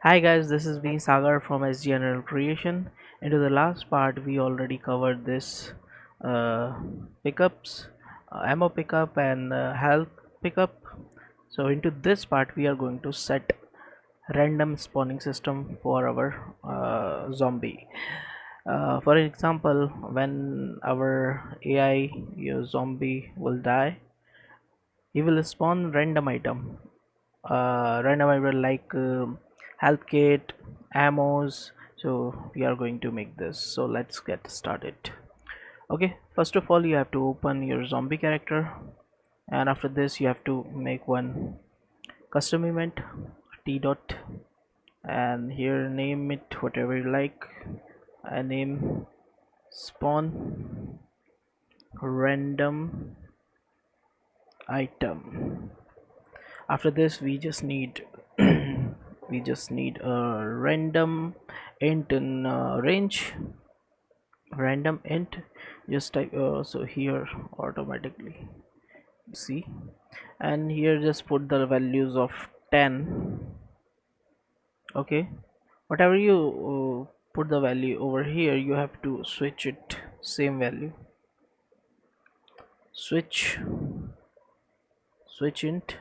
Hi guys, this is me Sagar from SG General Creation. Into the last part, we already covered this pickups, ammo pickup, and health pickup. So into this part, we are going to set random spawning system for our zombie. For example, when our AI zombie will die, he will spawn random item random item like health kit, ammos. So we are going to make this, so let's get started. Okay, first of all you have to open your zombie character, and after this you have to make one custom event t dot, and here name it whatever you like. I name spawn random item. After this we just need we just need a random int in range, random int. Just type so here automatically see, and here just put the values of 10. Okay, whatever you put the value over here, you have to switch it same value. Switch int.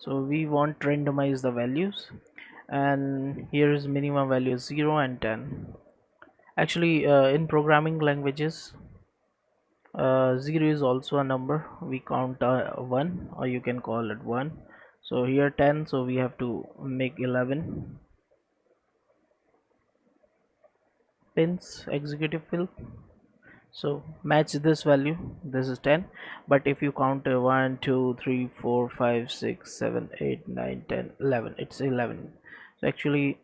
So we want to randomize the values, and here is minimum value 0 and 10. Actually in programming languages 0 is also a number. We count 1, or you can call it 1. So here 10, so we have to make 11 pins executive fill. So match this value, this is 10, but if you count 1 2 3 4 5 6 7 8 9 10 11, it's 11. So actually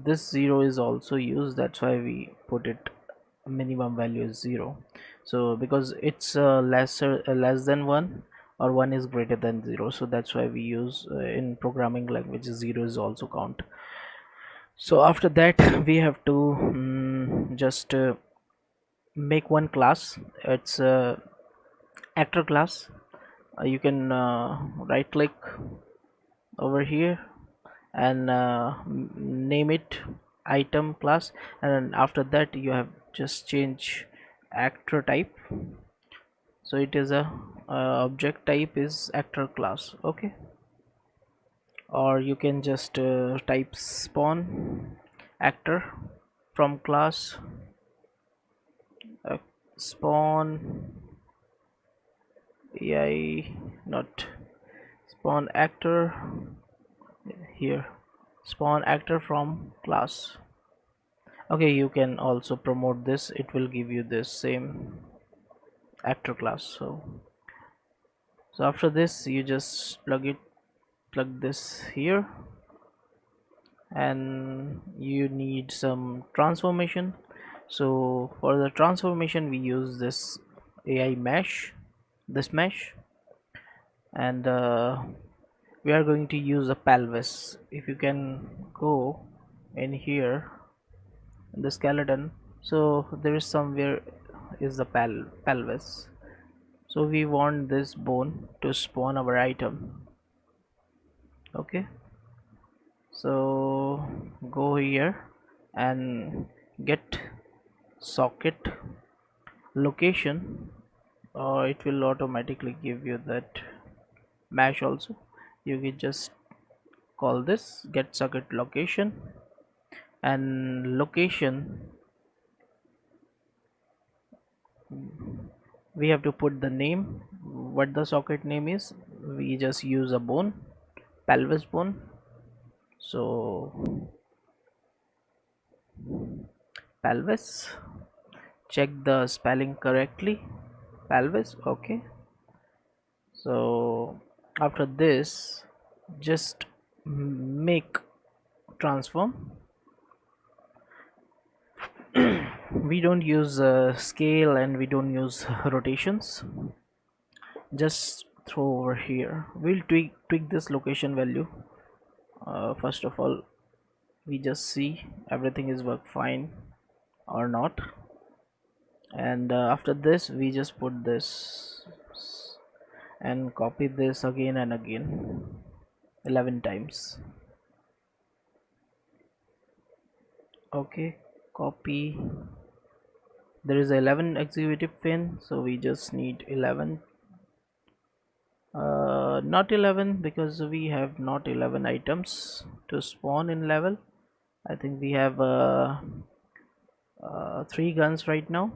this 0 is also used, that's why we put it minimum value is 0. So because it's less than 1, or 1 is greater than 0, so that's why we use in programming language 0 is also count. So after that we have to just make one class. It's a actor class. You can right click over here and name it item class, and after that you have just change actor type. So it is a object type is actor class. Okay, or you can just type spawn actor from class uh, spawn AI, not spawn actor. Here spawn actor from class. Okay, you can also promote this, it will give you this same actor class. So after this you just plug this here, and you need some transformation. So for the transformation we use this AI mesh, this mesh, and we are going to use a pelvis. If you can go in here in the skeleton, so there is somewhere is the pelvis. So we want this bone to spawn our item. Okay, so go here and get socket location, or it will automatically give you that mesh also. You can just call this get socket location, and location we have to put the name, what the socket name is. We just use a bone, pelvis bone. So pelvis, check the spelling correctly, pelvis. Okay, so after this just make transform. We don't use scale, and we don't use rotations. Just throw over here, we'll tweak this location value. First of all we just see everything is work fine or not, and after this we just put this and copy this again and again. 11 times. Okay, copy. There is 11 executive pin, so we just need 11. Not 11 because we have not 11 items to spawn in level. I think we have 3 guns right now,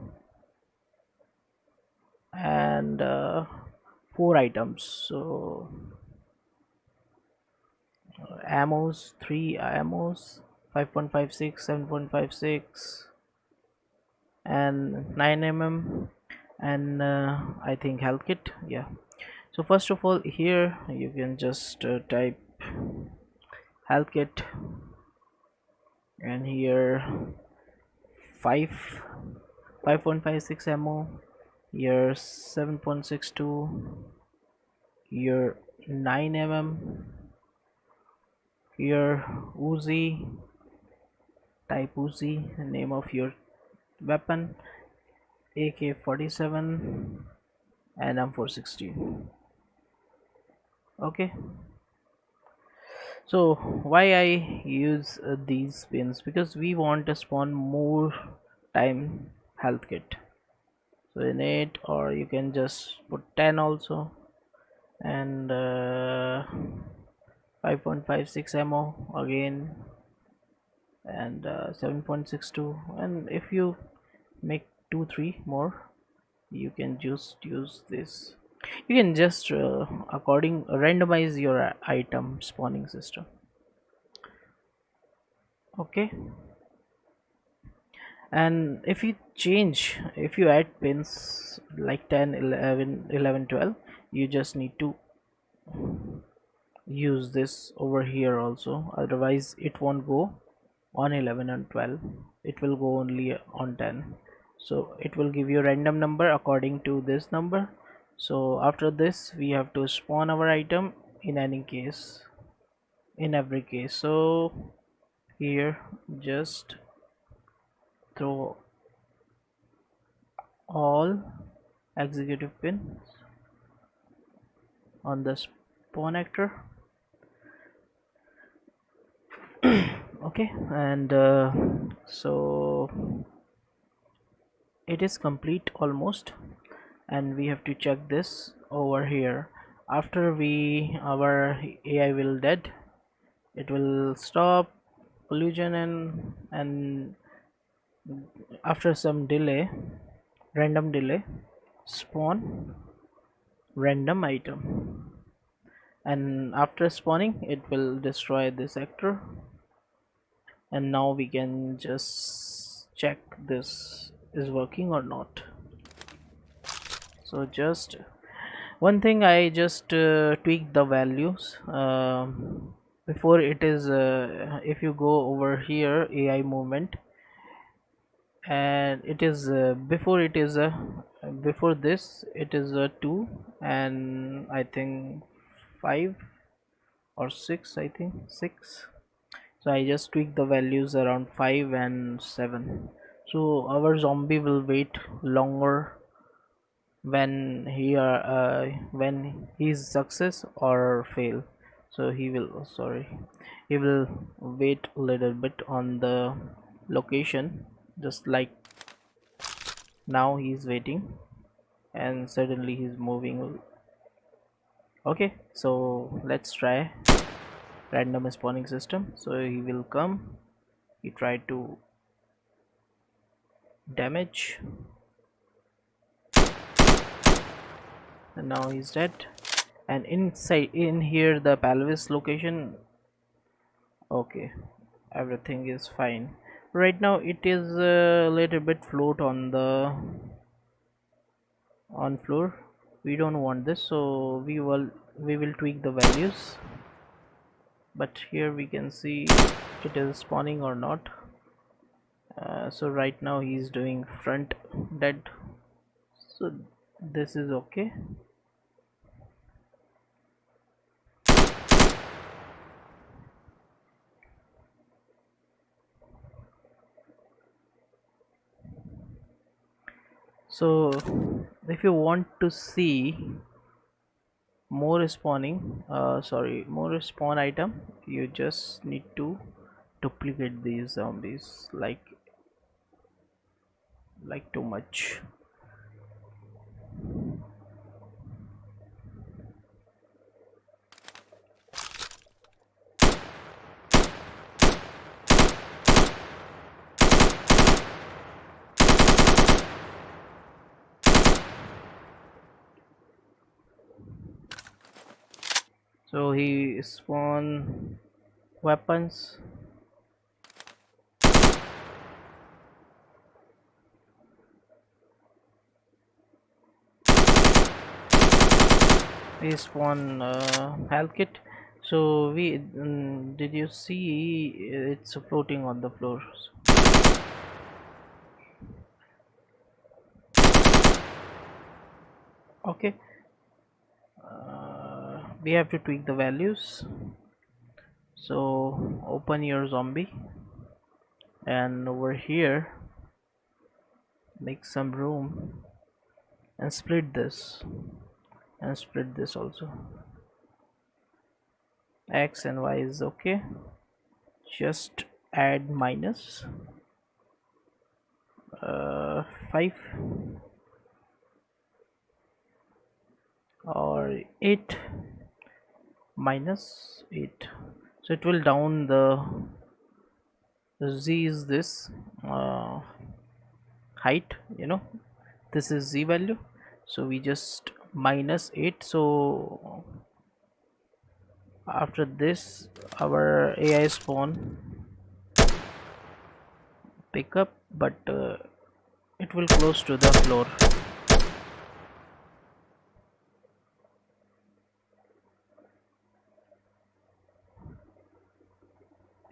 and 4 items. So ammos, 3 ammos, 5.56, 7.56, and 9 and I think health kit. Yeah. So first of all, here you can just type health kit, and here 5 5.56 ammo, here 7.62, here 9 here Uzi, type Uzi, name of your weapon, AK-47 and M416. Okay, so why I use these pins, because we want to spawn more time health kit. So in it, or you can just put 10 also, and 5.56 ammo again, and 7.62, and if you make 2-3 more, you can just use this. You can just randomize your item spawning system. Okay, and if you add pins like 10, 11, 11, 12, you just need to use this over here also, otherwise it won't go on 11 and 12, it will go only on 10. So it will give you a random number according to this number. So after this we have to spawn our item in any case, in every case. So here just throw all executive pins on the spawn actor. Okay, and so it is complete almost, and we have to check this over here. After our AI will dead, it will stop collision, and after some delay, random delay, spawn random item, and after spawning it will destroy this actor. And now we can just check this is working or not. So just one thing, I just tweak the values before it is if you go over here AI movement, and it is before this it is a 2, and I think 5 or 6, I think 6. So I just tweak the values around 5 and 7, so our zombie will wait longer when he's success or fail. So he will wait a little bit on the location, just like now he's waiting, and suddenly he's moving. Okay, so let's try random spawning system. So he will come, he try to damage, and now he's dead. And inside in here the pelvis location, okay, everything is fine. Right now it is a little bit float on the on floor. We don't want this, so we will tweak the values. But here we can see it is spawning or not. So right now he's doing front dead, so this is okay. So if you want to see more spawning more spawn item, you just need to duplicate these zombies like too much. So he spawn weapons. He spawn health kit. So we did you see it's floating on the floor? Okay, we have to tweak the values. So open your zombie, and over here make some room and split this also. X and Y is okay. Just add minus 5 or 8, minus 8. So it will down the Z is this uh, height, this is Z value. So we just minus 8. So after this our AI spawn pick up, but it will close to the floor.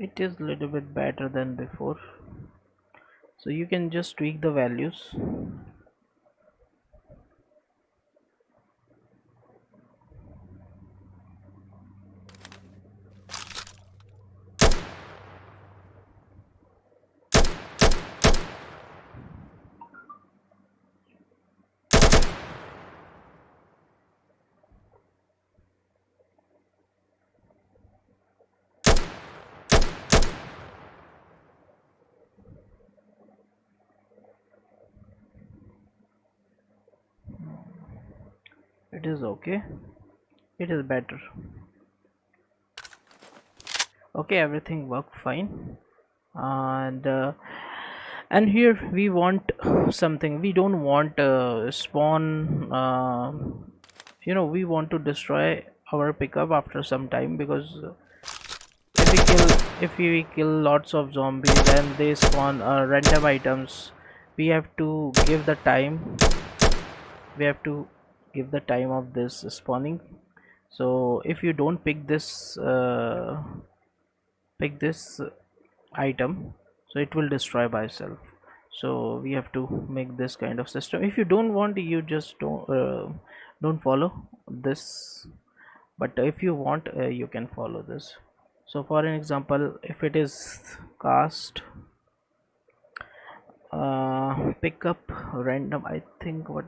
It is a little bit better than before, so you can just tweak the values. It is okay, it is better. Okay, everything worked fine. And here we want something. We don't want spawn we want to destroy our pickup after some time, because if we kill lots of zombies and they spawn random items, we have to give the time we have to give the time of this spawning. So if you don't pick this item, so it will destroy by itself. So we have to make this kind of system. If you don't want, you just don't follow this, but if you want, you can follow this. So for an example, if it is cast pick up random, I think what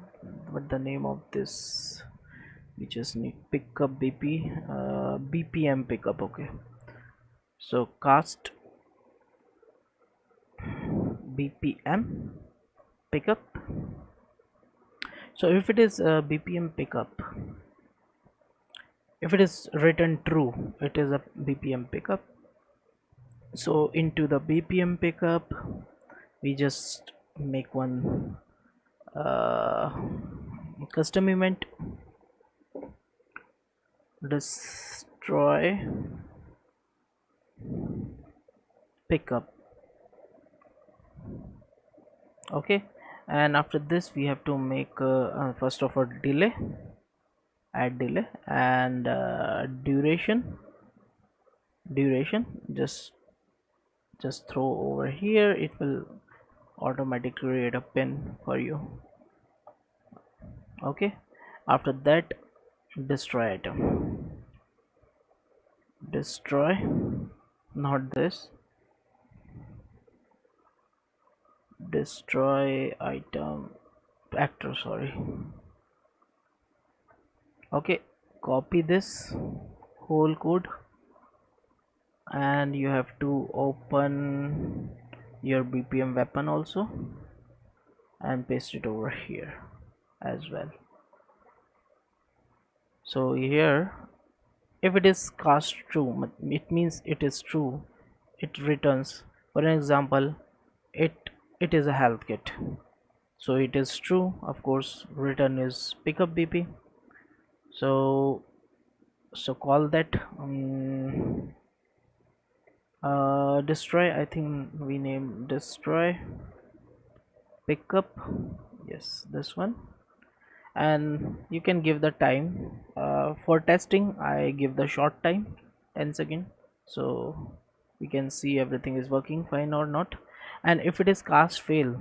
the name of this, we just need pick up bpm pickup. Okay, so cast bpm pickup. So if it is bpm pickup, if it is written true, it is a bpm pickup. So into the bpm pickup, we just make one uh, custom event, destroy pickup. Okay, and after this we have to make first of all delay, add delay, and duration just throw over here. It will automatically create a pin for you. Okay, after that, destroy item, destroy, not this, destroy item actor, sorry. Okay, copy this whole code, and you have to open your BPM weapon also and paste it over here as well. So here, if it is cast true, it means it is true. It returns, for an example, it is a health kit, so it is true. Of course, return is pickup BP. So call that destroy. I think we name destroy pickup. Yes, this one. And you can give the time for testing. I give the short time, 10 seconds, so we can see everything is working fine or not. And if it is cast fail,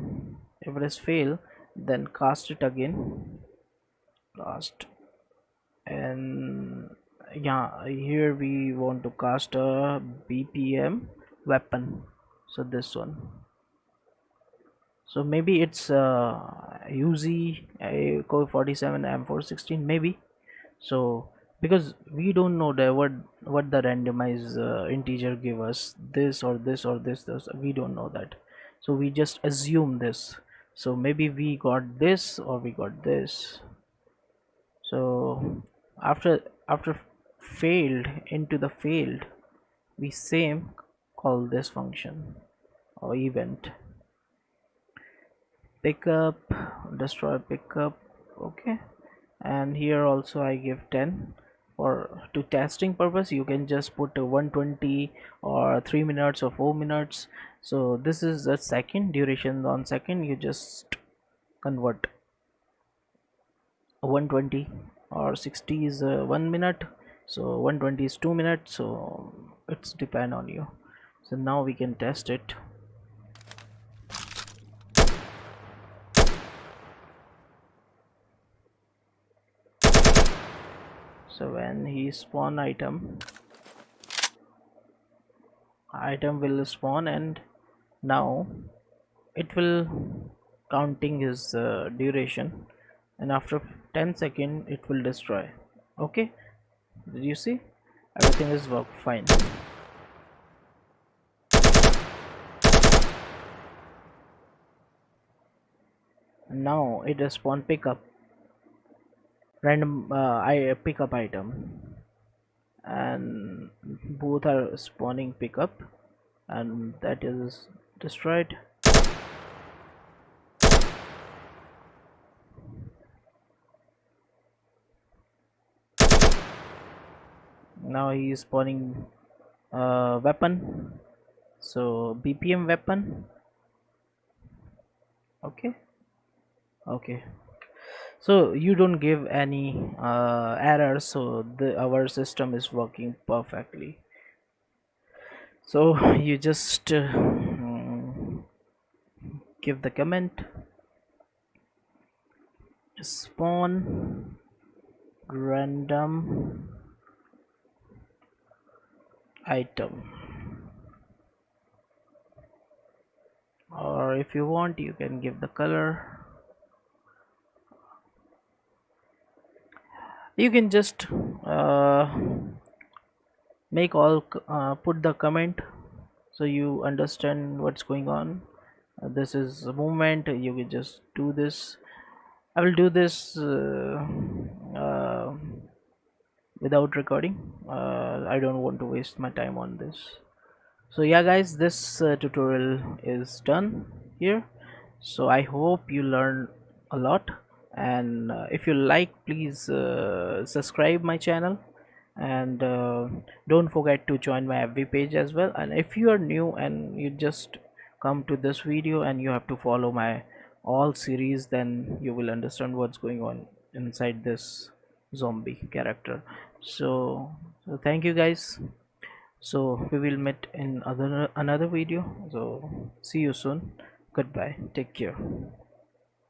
if it is fail, then cast it again, cast. And yeah, here we want to cast a BPM weapon, so this one. So maybe it's UZ Core 47 M416 maybe. So because we don't know the what the randomized integer give us, this or this or this, we don't know that, so we just assume this. So maybe we got this or we got this. So after failed into the failed, we same call this function or event pickup, destroy pickup. Okay, and here also I give 10. For to testing purpose, you can just put 120 or 3 minutes or 4 minutes. So this is a second duration on second, you just convert 120, or 60 is 1 minute, so 120 is 2 minutes, so it's depend on you. So now we can test it. So when he spawn item will spawn, and now it will counting his duration, and after 10 seconds it will destroy. Okay, did you see? Everything is work fine. Now it is spawn pickup random I pick up item, and both are spawning pickup, and that is destroyed. Now he is spawning weapon, so BPM weapon. Okay, okay, so you don't give any errors, so our system is working perfectly. So you just give the comment spawn random item, or if you want you can give the color. You can just make all put the comment, so you understand what's going on. This is a movement, you can just do this. I will do this uh, without recording. I don't want to waste my time on this. So yeah guys, this tutorial is done here. So I hope you learned a lot, and if you like, please subscribe my channel, and don't forget to join my FB page as well. And if you are new and you just come to this video and you have to follow my all series, then you will understand what's going on inside this zombie character. So thank you guys. So we will meet in another video. So see you soon. Goodbye, take care.